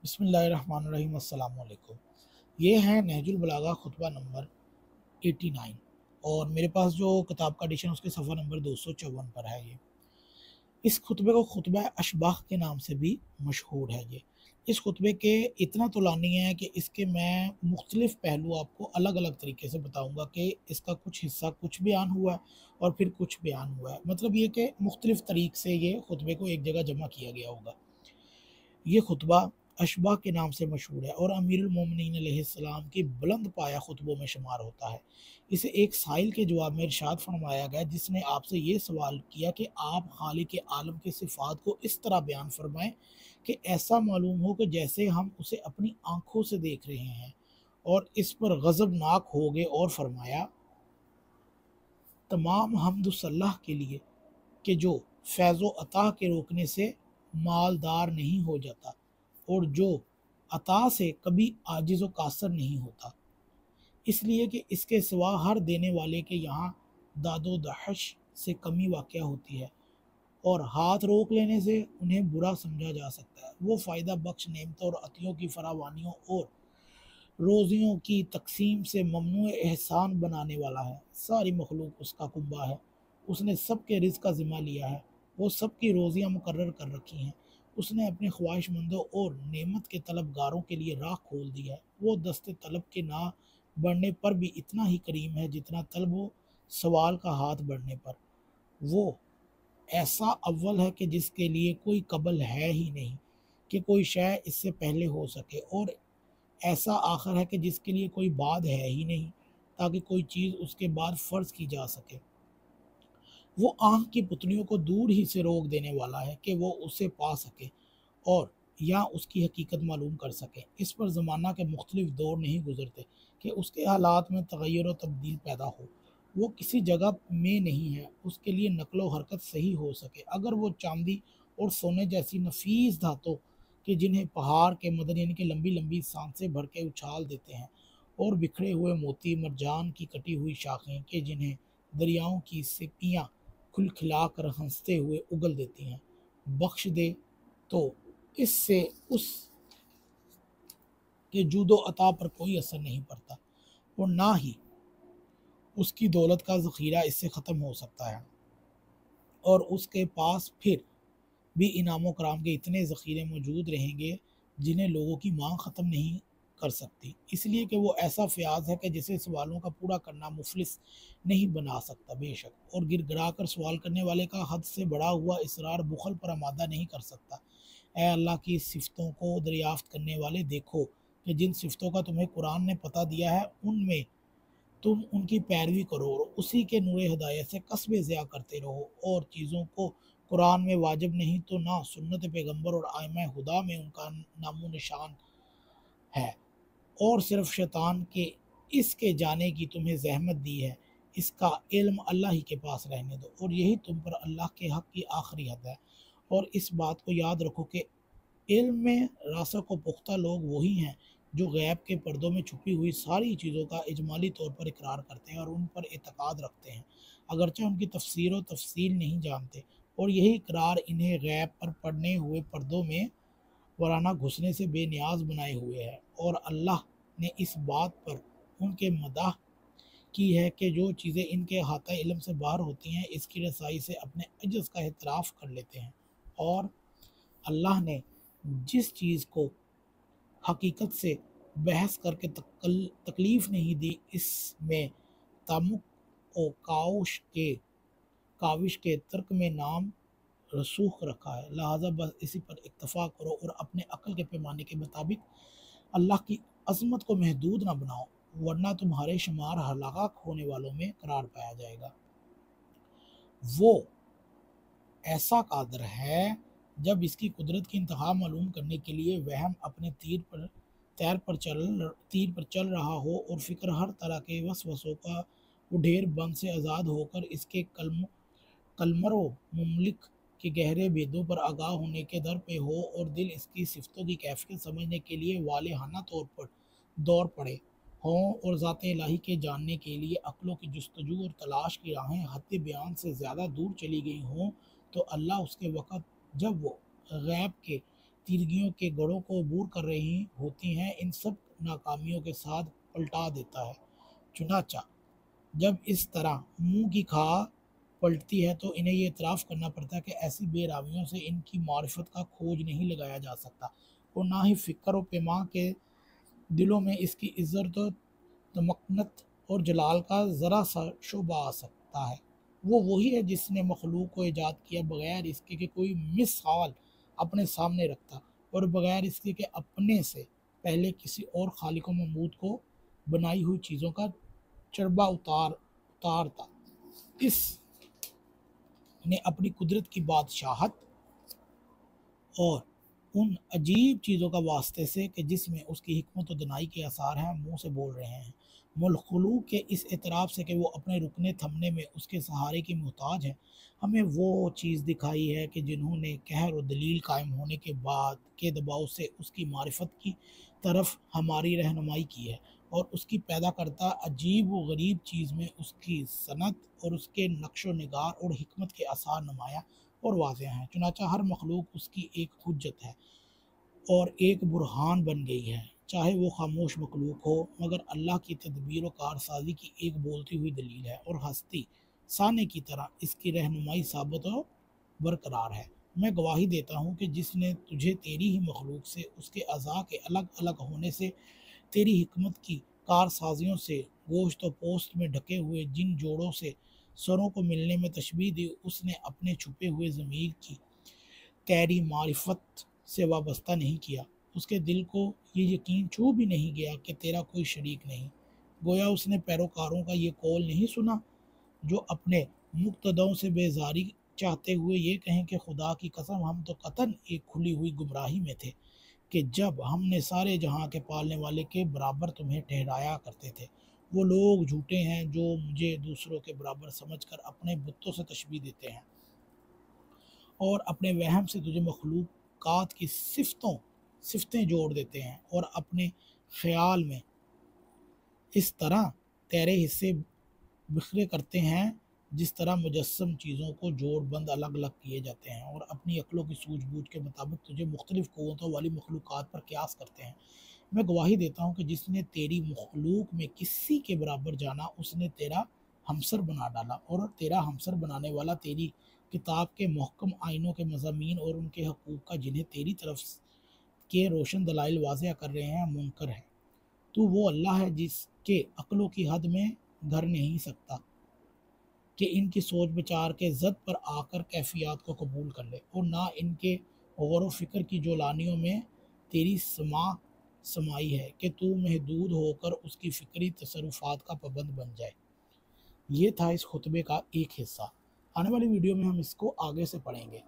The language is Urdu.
بسم اللہ الرحمن الرحیم۔ السلام علیکم۔ یہ ہے نہج البلاغہ خطبہ نمبر 89 اور میرے پاس جو کتاب کا ایڈیشن اس کے صفحہ نمبر 254 پر ہے۔ اس خطبے کو خطبہ اشباح کے نام سے بھی مشہور ہے۔ اس خطبے کے اتنا طولانی ہے کہ اس کے میں مختلف پہلو آپ کو الگ الگ طریقے سے بتاؤں گا کہ اس کا کچھ حصہ کچھ بیان ہوا ہے اور پھر کچھ بیان ہوا ہے۔ مطلب یہ کہ مختلف طریق سے یہ خطبے کو ایک جگہ جمع کیا گیا ہوگا۔ یہ خطبہ اشباح کے نام سے مشہور ہے اور امیر المومنین علیہ السلام کی بلند پایہ خطبوں میں شمار ہوتا ہے۔ اسے ایک سائل کے جواب میں ارشاد فرمایا گیا جس نے آپ سے یہ سوال کیا کہ آپ خالق عالم کے صفات کو اس طرح بیان فرمائیں کہ ایسا معلوم ہو کہ جیسے ہم اسے اپنی آنکھوں سے دیکھ رہے ہیں، اور اس پر غضبناک ہو گئے اور فرمایا تمام حمد اللہ کے لیے کہ جو فیض و عطا کے روکنے سے مالدار نہیں ہو جاتا اور جو عطا سے کبھی عاجز و قاصر نہیں ہوتا، اس لیے کہ اس کے سوا ہر دینے والے کے یہاں داد و دہش سے کمی واقع ہوتی ہے اور ہاتھ روک لینے سے انہیں برا سمجھا جا سکتا ہے۔ وہ فائدہ بخش نعمتوں اور عطیوں کی فراوانیوں اور روزیوں کی تقسیم سے ممنوع احسان بنانے والا ہے۔ ساری مخلوق اس کا کنبہ ہے، اس نے سب کے رزق کا ذمہ لیا ہے، وہ سب کی روزیاں مقرر کر رکھی ہیں، اس نے اپنے خواہش مندوں اور نعمت کے طلبگاروں کے لیے راہ کھول دی ہے۔ وہ دست طلب کے نہ بڑھنے پر بھی اتنا ہی کریم ہے جتنا طلب و سوال کا ہاتھ بڑھنے پر۔ وہ ایسا اول ہے کہ جس کے لیے کوئی قبل ہے ہی نہیں کہ کوئی شے اس سے پہلے ہو سکے، اور ایسا آخر ہے کہ جس کے لیے کوئی بعد ہے ہی نہیں تاکہ کوئی چیز اس کے بعد فرض کی جا سکے۔ وہ آنکھ کی پتلیوں کو دور ہی سے روک دینے والا ہے کہ وہ اسے پا سکے اور یا اس کی حقیقت معلوم کر سکے۔ اس پر زمانہ کے مختلف دور نہیں گزرتے کہ اس کے حالات میں تغیر و تبدیل پیدا ہو۔ وہ کسی جگہ میں نہیں ہے اس کے لیے نقل و حرکت صحیح ہو سکے۔ اگر وہ چاندی اور سونے جیسی نفیس دھاتوں کہ جنہیں پہاڑ کے مدن یعنی کہ لمبی لمبی سانسیں بھر کے اچھال دیتے ہیں، اور بکھرے ہوئے موتی مرجان کی کٹی ہوئی شاخیں کہ جنہیں دریاؤں کی سیپیاں کھلکھلا کر ہنستے ہوئے اگل دیتی ہیں، بخش دے تو اس سے اس کے جود و عطا پر کوئی اثر نہیں پڑتا، اور نہ ہی اس کی دولت کا ذخیرہ اس سے ختم ہو سکتا ہے، اور اس کے پاس پھر بھی انعام و کرام کے اتنے ذخیرے موجود رہیں گے جنہیں لوگوں کی مانگ ختم نہیں کر سکتی، اس لیے کہ وہ ایسا فیاض ہے کہ جسے سوالوں کا پورا کرنا مفلس نہیں بنا سکتا بے شک، اور گر گرا کر سوال کرنے والے کا حد سے بڑا ہوا اصرار بخل پر آمادہ نہیں کر سکتا۔ اے اللہ کی صفتوں کو دریافت کرنے والے، دیکھو کہ جن صفتوں کا تمہیں قرآن نے پتہ دیا ہے ان میں تم ان کی پیروی کرو اور اسی کے نور ہدایت سے قصب ضیاء کرتے رہو، اور چیزوں کو قرآن میں واجب نہیں تو نہ سنت پیغمبر اور ائمہ ہدا میں ان کا نام و نشان ہے، اور صرف شیطان کے اس کے جانے کی تمہیں زحمت دی ہے، اس کا علم اللہ ہی کے پاس رہنے دو، اور یہی تم پر اللہ کے حق کی آخری حد ہے۔ اور اس بات کو یاد رکھو کہ علم میں راسخ و پختہ لوگ وہی ہیں جو غیب کے پردوں میں چھپی ہوئی ساری چیزوں کا اجمالی طور پر اقرار کرتے ہیں اور ان پر اعتقاد رکھتے ہیں، اگرچہ ان کی تفسیر و تفصیل نہیں جانتے، اور یہی اقرار انہیں غیب پر پڑنے ہوئے پردوں میں ورانہ گھسنے سے بے نیاز بنائے ہوئے ہے۔ اور اللہ نے اس بات پر ان کے مداح کی ہے کہ جو چیزیں ان کے احاطہ علم سے باہر ہوتی ہیں اس کی رسائی سے اپنے عجز کا اعتراف کر لیتے ہیں، اور اللہ نے جس چیز کو حقیقت سے بحث کر کے تکلیف نہیں دی اس میں تعمق و کاوش کے ترک میں نام رسوخ رکھا ہے، لہٰذا بس اسی پر اکتفا کرو اور اپنے عقل کے پیمانے کے مطابق اللہ کی عظمت کو محدود نہ بناؤ، ورنہ تمہارے شمار ہلاک ہونے والوں میں قرار پایا جائے گا۔ وہ ایسا قادر ہے جب اس کی قدرت کی انتہا معلوم کرنے کے لیے وہم اپنے تیر پر چل رہا ہو اور فکر ہر طرح کے وسوسوں کا اڈھیر بند سے آزاد ہو کر اس کے قلمرو مملک کے گہرے بھیدوں پر آگاہ ہونے کے در پہ ہو، اور دل اس کی صفتوں کی کیفیت سمجھنے کے لیے والہانہ طور پر دوڑ پڑے ہوں، اور ذات الہی کے جاننے کے لیے عقلوں کی جستجو اور تلاش کی راہیں حد بیان سے زیادہ دور چلی گئی ہوں، تو اللہ اس کے وقت جب وہ غیب کے تیرگیوں کے گڑھوں کو عبور کر رہی ہوتی ہیں، ان سب ناکامیوں کے ساتھ پلٹا دیتا ہے۔ چنانچہ جب اس طرح منہ کی کھا پلٹتی ہے تو انہیں یہ اعتراف کرنا پڑتا ہے کہ ایسی بے راویوں سے ان کی معرفت کا کھوج نہیں لگایا جا سکتا، اور نہ ہی فکر و پیما کے دلوں میں اس کی عزت و تمکنت اور جلال کا ذرا سا شعبہ آ سکتا ہے۔ وہ وہی ہے جس نے مخلوق کو ایجاد کیا بغیر اس کے کہ کوئی مثال اپنے سامنے رکھتا، اور بغیر اس کے کہ اپنے سے پہلے کسی اور خالق و معبود کو بنائی ہوئی چیزوں کا چربہ اتارتا۔ اس نے اپنی قدرت کی بادشاہت اور ان عجیب چیزوں کا واسطے سے کہ جس میں اس کی حکمت و دانائی کے آثار ہیں منہ سے بول رہے ہیں، مخلوق کے اس اعتراف سے کہ وہ اپنے رکنے تھمنے میں اس کے سہارے کی محتاج ہے، ہمیں وہ چیز دکھائی ہے کہ جنہوں نے قہر و دلیل قائم ہونے کے بعد کے دباؤ سے اس کی معرفت کی طرف ہماری رہنمائی کی ہے، اور اس کی پیدا کرتا عجیب و غریب چیز میں اس کی صنعت اور اس کے نقش و نگار اور حکمت کے آثار نمایاں اور واضح ہیں۔ چنانچہ ہر مخلوق اس کی ایک حجت ہے اور ایک برہان بن گئی ہے، چاہے وہ خاموش مخلوق ہو، مگر اللہ کی تدبیر و کارسازی کی ایک بولتی ہوئی دلیل ہے، اور ہستی سانے کی طرح اس کی رہنمائی ثابت و برقرار ہے۔ میں گواہی دیتا ہوں کہ جس نے تجھے تیری ہی مخلوق سے، اس کے اعضاء کے الگ الگ ہونے سے، تیری حکمت کی کارسازیوں سے، گوشت و پوست میں ڈھکے ہوئے جن جوڑوں سے سروں کو ملنے میں تشبیہ دی، اس نے اپنے چھپے ہوئے ضمیر کی تیری معرفت سے وابستہ نہیں کیا۔ اس کے دل کو یہ یقین چھو بھی نہیں گیا کہ تیرا کوئی شریک نہیں۔ گویا اس نے پیروکاروں کا یہ قول نہیں سنا جو اپنے مقتدوں سے بیزاری چاہتے ہوئے یہ کہیں کہ خدا کی قسم ہم تو قطعاً ایک کھلی ہوئی گمراہی میں تھے کہ جب ہم نے سارے جہاں کے پالنے والے کے برابر تمہیں ٹھہرایا کرتے تھے۔ وہ لوگ جھوٹے ہیں جو مجھے دوسروں کے برابر سمجھ کر اپنے بتوں سے تشبیہ دیتے ہیں، اور اپنے وہم سے تجھے مخلوقات کی صفتیں جوڑ دیتے ہیں، اور اپنے خیال میں اس طرح تیرے حصے بکھرے کرتے ہیں جس طرح مجسم چیزوں کو جوڑ بند الگ الگ کیے جاتے ہیں، اور اپنی عقلوں کی سوجھ بوجھ کے مطابق تجھے مختلف قوتوں والی مخلوقات پر قیاس کرتے ہیں۔ میں گواہی دیتا ہوں کہ جس نے تیری مخلوق میں کسی کے برابر جانا، اس نے تیرا ہمسر بنا ڈالا، اور تیرا ہمسر بنانے والا تیری کتاب کے محکم آئینوں کے مضامین اور ان کے حقوق کا جنہیں تیری طرف کے روشن دلائل واضح کر رہے ہیں منکر ہے۔ تو وہ اللہ ہے جس کے عقلوں کی حد میں گھر نہیں سکتا کہ ان کی سوچ بچار کے زد پر آ کر کیفیات کو قبول کر لے، اور نہ ان کے غور و فکر کی جولانیوں میں تیری سمائی ہے کہ تو محدود ہو کر اس کی فکری تصرفات کا پابند بن جائے۔ یہ تھا اس خطبے کا ایک حصہ۔ آنے والی ویڈیو میں ہم اس کو آگے سے پڑھیں گے۔